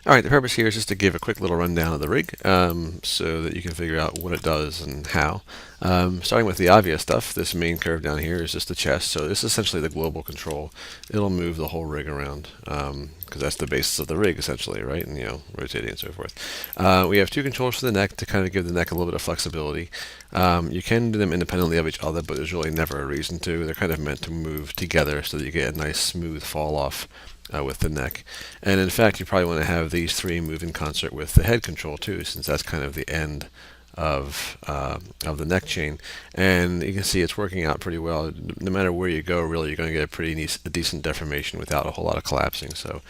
All right, the purpose here is just to give a quick little rundown of the rig so that you can figure out what it does and how. Starting with the obvious stuff, this main curve down here is just the chest. So this is essentially the global control. It'll move the whole rig around because that's the basis of the rig essentially, right? And rotating and so forth. We have two controls for the neck to kind of give the neck a little bit of flexibility. You can do them independently of each other, but there's really never a reason to. They're kind of meant to move together so that you get a nice smooth fall off with the neck. And in fact, you probably want to have these three move in concert with the head control too, since that's kind of the end of the neck chain. And you can see it's working out pretty well. No matter where you go, really, you're going to get a decent deformation without a whole lot of collapsing. So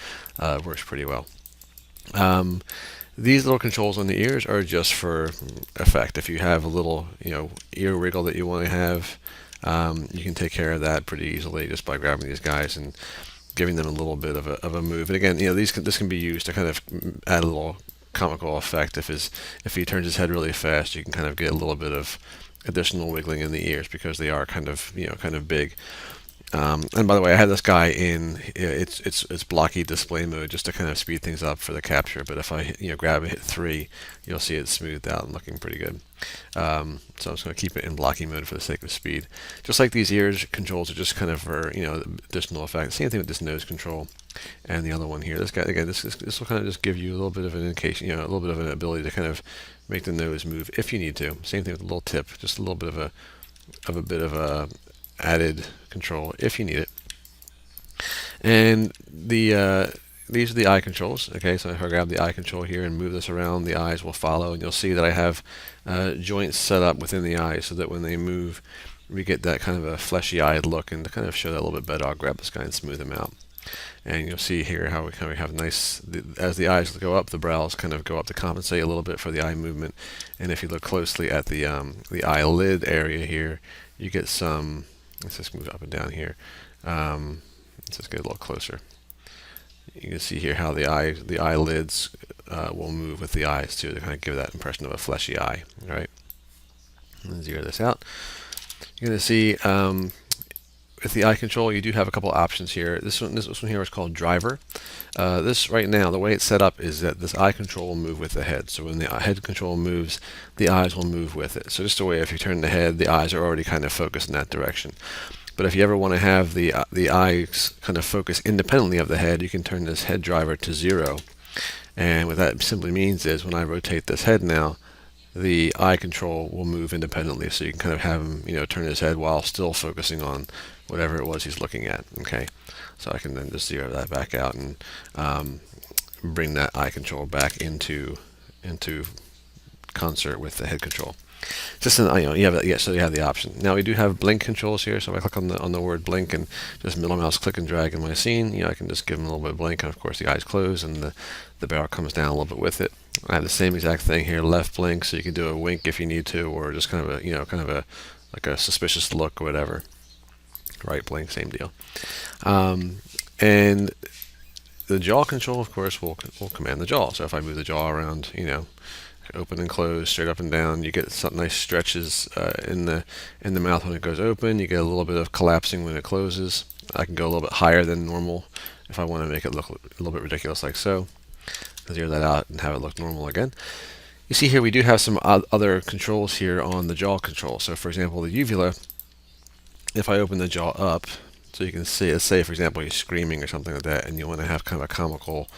it works pretty well. These little controls on the ears are just for effect. If you have a little, ear wriggle that you want to have, you can take care of that pretty easily just by grabbing these guys and giving them a little bit of a move. And again, this can be used to kind of add a little comical effect. If he turns his head really fast, you can kind of get a little bit of additional wiggling in the ears because they are kind of big. And by the way, I had this guy in it's blocky display mode just to kind of speed things up for the capture. But if I grab and hit 3, you'll see it smoothed out and looking pretty good. So I'm just going to keep it in blocky mode for the sake of speed. Just like these ears controls are just kind of for additional effect. Same thing with this nose control and the other one here. This guy again, this will kind of just give you a little bit of an indication, a little bit of an ability to kind of make the nose move if you need to. Same thing with the little tip, just a little bit of a added control if you need it. And these are the eye controls. Okay, so if I grab the eye control here and move this around, the eyes will follow, and you'll see that I have joints set up within the eyes so that when they move, we get that kind of a fleshy-eyed look. And to kind of show that a little bit better, I'll grab this guy and smooth him out. And you'll see here how we kind of have nice, as the eyes go up, the brows kind of go up to compensate a little bit for the eye movement. And if you look closely at the eyelid area here, you get some. Let's just move up and down here. Let's just get a little closer. You can see here how the eyelids will move with the eyes too, to kind of give that impression of a fleshy eye. All right. Let's zero this out. You're going to see with the eye control, you do have a couple options here. This one here is called driver. This right now, the way it's set up is that this eye control will move with the head. So when the head control moves, the eyes will move with it. So just a way, if you turn the head, the eyes are already kind of focused in that direction. But if you ever want to have the eyes kind of focus independently of the head, you can turn this head driver to 0. And what that simply means is when I rotate this head now, the eye control will move independently, so you can kind of have him, turn his head while still focusing on whatever it was he's looking at. Okay, so I can then just zero that back out and bring that eye control back into concert with the head control. Just so you have the option. Now we do have blink controls here. So if I click on the word blink and just middle mouse click and drag in my scene, I can just give them a little bit of blink, and of course the eyes close and the barrel comes down a little bit with it. I have the same exact thing here, left blink, so you can do a wink if you need to, or just kind of a like a suspicious look or whatever. Right blink, same deal. And the jaw control, of course, will command the jaw. So if I move the jaw around, open and close, straight up and down, you get some nice stretches in the mouth when it goes open. You get a little bit of collapsing when it closes. I can go a little bit higher than normal if I want to make it look a little bit ridiculous, like so. Zero that out and have it look normal again. You see here we do have some other controls here on the jaw control. So for example, the uvula, if I open the jaw up, so you can see, let's say for example he's screaming or something like that, and you want to have kind of a comical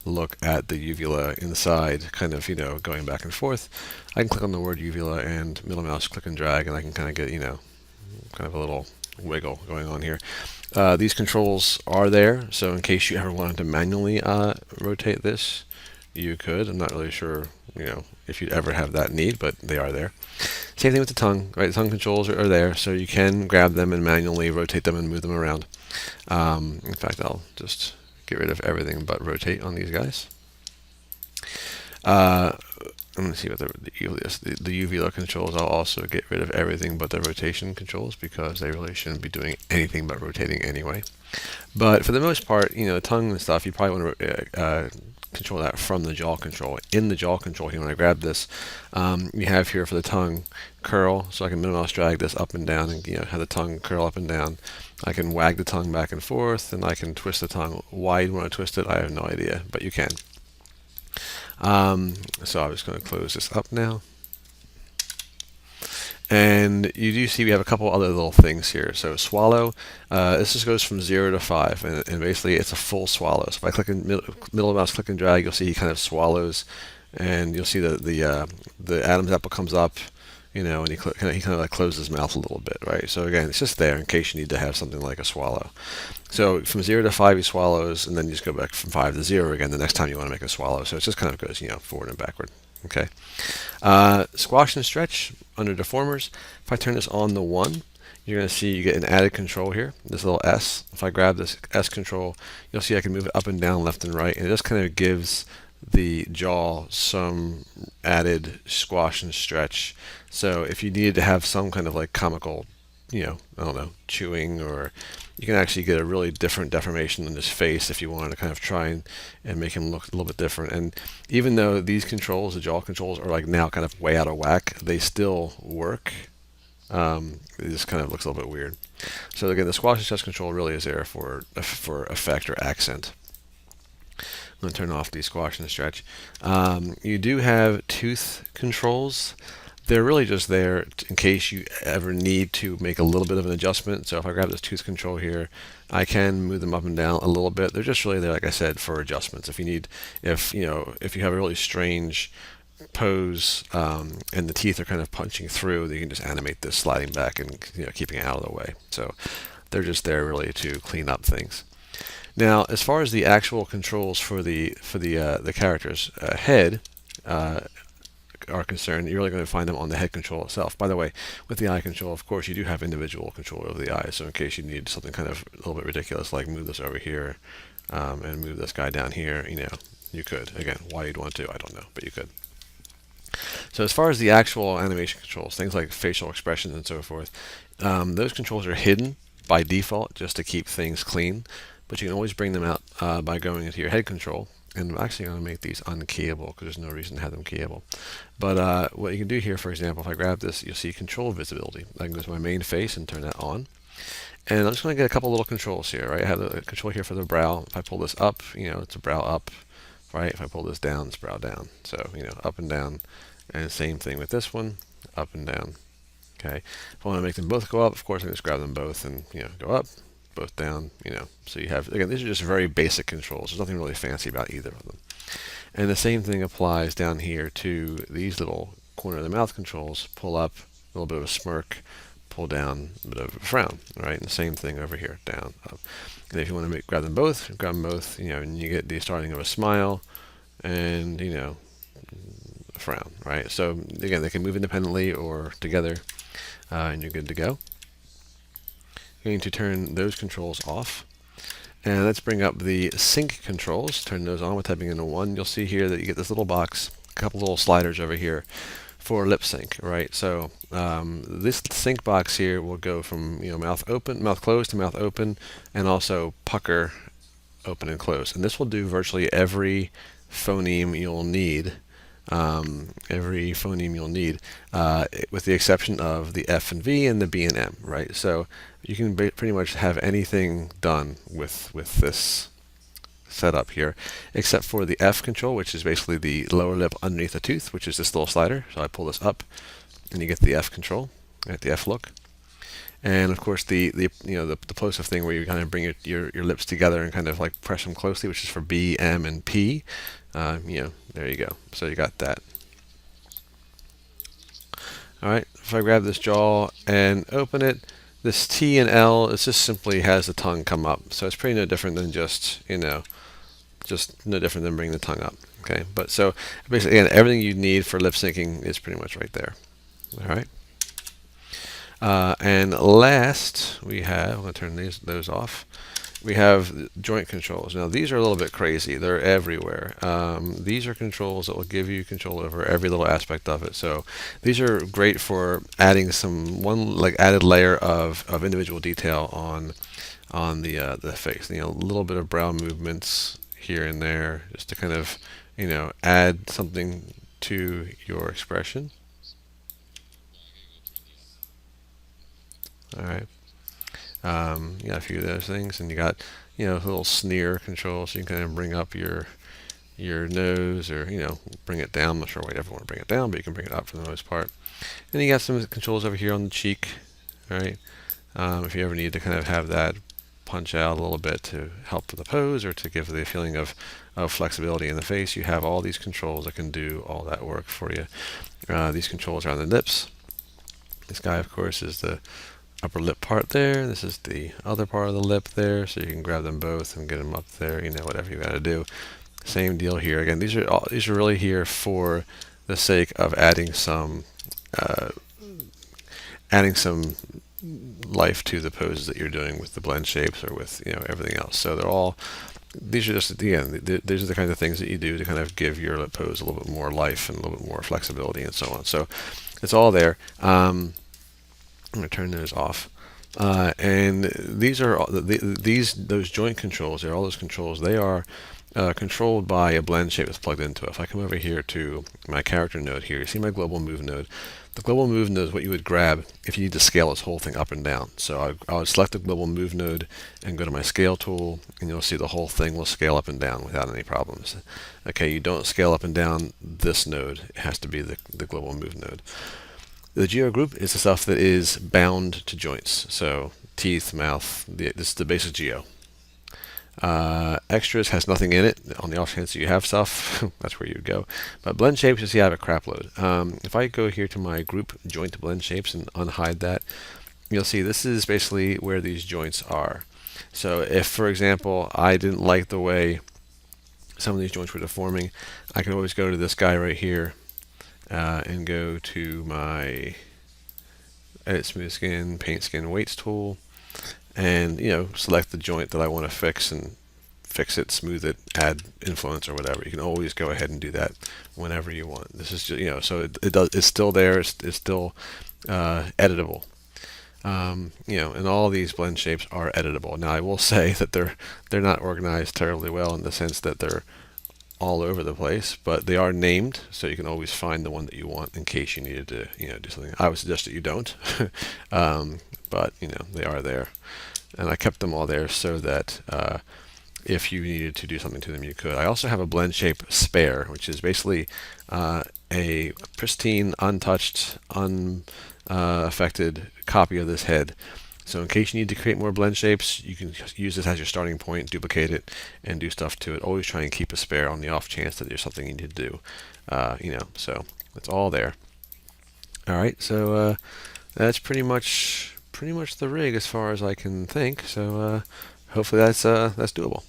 look at the uvula inside, kind of going back and forth, I can click on the word uvula and middle mouse click and drag, and I can kind of get kind of a little wiggle going on here. These controls are there, so in case you ever wanted to manually rotate this, you could. I'm not really sure if you'd ever have that need, but they are there. Same thing with the tongue, right? The tongue controls are there, so you can grab them and manually rotate them and move them around. In fact, I'll just get rid of everything but rotate on these guys. I'm going to see what the uvula controls. I'll also get rid of everything but the rotation controls because they really shouldn't be doing anything but rotating anyway. But for the most part, the tongue and stuff, you probably want to control that from the jaw control. In the jaw control here, when I grab this, you have here for the tongue curl, so I can middle mouse drag this up and down and have the tongue curl up and down. I can wag the tongue back and forth, and I can twist the tongue. Why you want to twist it, I have no idea, but you can. So I'm just going to close this up now. And you do see we have a couple other little things here. So swallow, this just goes from 0 to 5, and basically it's a full swallow. So if I click in middle mouse, click and drag, you'll see he kind of swallows, and you'll see the Adam's apple comes up, and he kind of like closes his mouth a little bit, right? So again, it's just there in case you need to have something like a swallow. So from 0 to 5 he swallows, and then you just go back from 5 to 0 again the next time you want to make a swallow. So it just kind of goes, forward and backward. Okay. Squash and stretch under deformers. If I turn this on the 1, you're going to see you get an added control here, this little S. If I grab this S control, you'll see I can move it up and down, left and right, and it just kind of gives the jaw some added squash and stretch. So if you needed to have some kind of like comical, I don't know, chewing, or you can actually get a really different deformation in his face if you wanted to kind of try and make him look a little bit different. And even though these controls, the jaw controls, are like now kind of way out of whack, they still work. It just kind of looks a little bit weird. So again, the squash and stretch control really is there for effect or accent. I'm going to turn off the squash and stretch. You do have tooth controls. They're really just there in case you ever need to make a little bit of an adjustment. So if I grab this tooth control here, I can move them up and down a little bit. They're just really there, like I said, for adjustments. If you have a really strange pose, and the teeth are kind of punching through, you can just animate this sliding back and keeping it out of the way. So they're just there really to clean up things. Now, as far as the actual controls for the character's head are concerned, you're really going to find them on the head control itself. By the way, with the eye control, of course, you do have individual control over the eyes. So in case you need something kind of a little bit ridiculous, like move this over here, and move this guy down here, you could. Again, why you'd want to, I don't know, but you could. So as far as the actual animation controls, things like facial expressions and so forth, those controls are hidden by default just to keep things clean, but you can always bring them out by going into your head control. And I'm actually going to make these unkeyable because there's no reason to have them keyable. But what you can do here, for example, if I grab this, you'll see control visibility. I can go to my main face and turn that on. And I'm just going to get a couple little controls here, right? I have the control here for the brow. If I pull this up, it's a brow up, right? If I pull this down, it's brow down. So, up and down. And same thing with this one, up and down. Okay. If I want to make them both go up, of course, I can just grab them both and, go up, both down, So you have, again, these are just very basic controls. There's nothing really fancy about either of them. And the same thing applies down here to these little corner of the mouth controls. Pull up, a little bit of a smirk, pull down, a bit of a frown, right? And the same thing over here, down, up. And if you want to grab them both, and you get the starting of a smile and, a frown, right? So again, they can move independently or together, and you're good to go. I'm going to turn those controls off. And let's bring up the sync controls. Turn those on with typing in a 1. You'll see here that you get this little box, a couple little sliders over here for lip sync, right? So this sync box here will go from mouth closed to mouth open, and also pucker, open and close. And this will do virtually every phoneme you'll need. With the exception of the F and V and the B and M, right? So you can pretty much have anything done with this setup here, except for the F control, which is basically the lower lip underneath the tooth, which is this little slider. So I pull this up, and you get the F control, right, the F look. And of course the plosive thing where you kind of bring your lips together and kind of like press them closely, which is for B, M, and P. There you go. So you got that. All right. If I grab this jaw and open it, this T and L, it just simply has the tongue come up. So it's pretty no different than just no different than bringing the tongue up. Okay. But so basically, again, everything you need for lip syncing is pretty much right there. All right. And last, I'm going to turn those off. We have joint controls. Now, these are a little bit crazy. They're everywhere. These are controls that will give you control over every little aspect of it. So these are great for adding added layer of individual detail on the face. A little bit of brow movements here and there, just to kind of add something to your expression. All right. You got a few of those things, and you got a little sneer control, so you can kind of bring up your your nose, or bring it down. I'm not sure why you ever want to bring it down, but you can bring it up for the most part. And you got some controls over here on the cheek, right? If you ever need to kind of have that punch out a little bit to help with the pose or to give the feeling of flexibility in the face, you have all these controls that can do all that work for you. These controls are on the lips. This guy, of course, is the upper lip part there. This is the other part of the lip there, so you can grab them both and get them up there, whatever you got to do. Same deal here. Again, these are really here for the sake of uh, adding some life to the poses that you're doing with the blend shapes or with everything else. So these are just, again, these are the kind of things that you do to kind of give your lip pose a little bit more life and a little bit more flexibility and so on. So it's all there. I'm going to turn those off. And these are those joint controls. They're all those controls. They are controlled by a blend shape that's plugged into it. If I come over here to my character node here, you see my global move node. The global move node is what you would grab if you need to scale this whole thing up and down. So I would select the global move node and go to my scale tool, and you'll see the whole thing will scale up and down without any problems. Okay, you don't scale up and down this node. It has to be the global move node. The geo group is the stuff that is bound to joints. So teeth, mouth, this is the basic geo. Extras has nothing in it. On the off chance that you have stuff, that's where you would go. But blend shapes, you see I have a crap load. If I go here to my group joint blend shapes and unhide that, you'll see this is basically where these joints are. So if, for example, I didn't like the way some of these joints were deforming, I can always go to this guy right here and go to my Edit Smooth Skin, Paint Skin Weights tool, and select the joint that I want to fix and fix it, smooth it, add influence or whatever. You can always go ahead and do that whenever you want. This is just, so it's still there. It's still editable. And all these blend shapes are editable. Now I will say that they're not organized terribly well in the sense that they're all over the place, but they are named, so you can always find the one that you want in case you needed to do something. I would suggest that you don't, but they are there, and I kept them all there so that if you needed to do something to them, you could. I also have a blend shape spare, which is basically a pristine, untouched, unaffected copy of this head. So in case you need to create more blend shapes, you can use this as your starting point, duplicate it, and do stuff to it. Always try and keep a spare on the off chance that there's something you need to do. So it's all there. All right, so that's pretty much the rig as far as I can think. So hopefully that's doable.